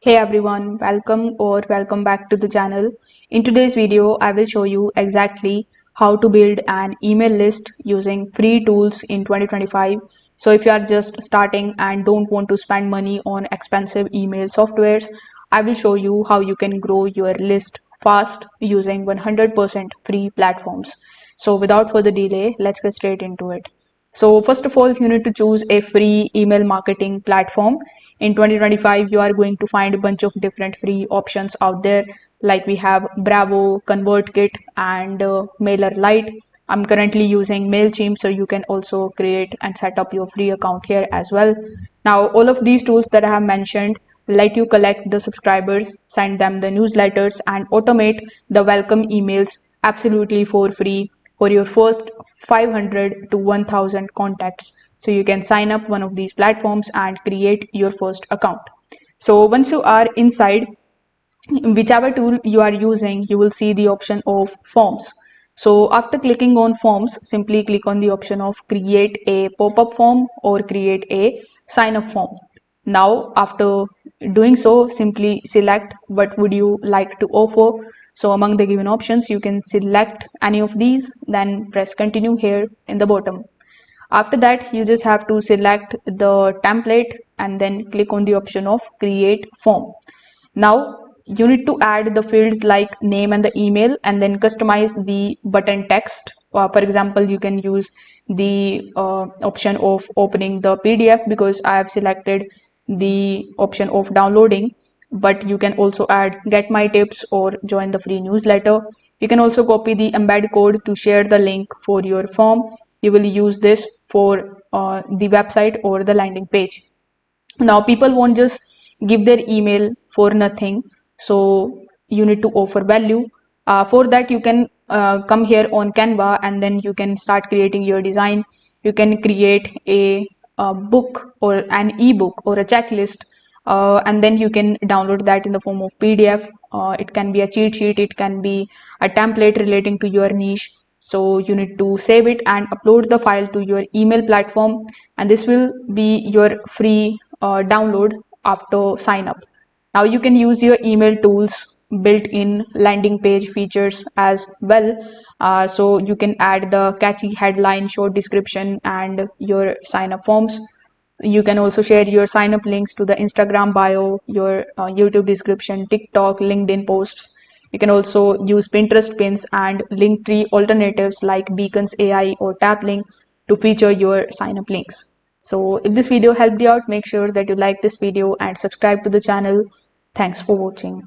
Hey everyone, welcome back to the channel. In today's video, I will show you exactly how to build an email list using free tools in 2025. So if you are just starting and don't want to spend money on expensive email softwares, I will show you how you can grow your list fast using 100% free platforms. So without further delay, let's get straight into it. So first of all, you need to choose a free email marketing platform. In 2025, you are going to find a bunch of different free options out there. Like we have Bravo, ConvertKit, and MailerLite. I'm currently using MailChimp, so you can also create and set up your free account here as well. Now, all of these tools that I have mentioned let you collect the subscribers, send them the newsletters, and automate the welcome emails absolutely for free for your first 500 to 1000 contacts. So you can sign up one of these platforms and create your first account. So once you are inside, whichever tool you are using, you will see the option of forms. So after clicking on forms, simply click on the option of create a pop-up form or create a sign-up form. Now, after doing so, simply select what would you like to offer. So among the given options, you can select any of these, then press continue here in the bottom. After that, you just have to select the template and then click on the option of create form. Now you need to add the fields like name and the email and then customize the button text. For example, you can use the option of opening the PDF because I have selected the option of downloading, but you can also add get my tips or join the free newsletter. You can also copy the embed code to share the link for your form. You will use this for the website or the landing page. Now people won't just give their email for nothing, so you need to offer value. For that, you can come here on Canva and then you can start creating your design. You can create a book or an ebook or a checklist, and then you can download that in the form of PDF. It can be a cheat sheet, it can be a template relating to your niche. So you need to save it and upload the file to your email platform, and this will be your free download after sign up. Now you can use your email tools built-in landing page features as well. So you can add the catchy headline, short description, and your sign up forms. You can also share your sign up links to the Instagram bio, your YouTube description, TikTok, LinkedIn posts. You can also use Pinterest pins and Linktree alternatives like Beacons AI or Taplink to feature your sign up links. So if this video helped you out, make sure that you like this video and subscribe to the channel. Thanks for watching.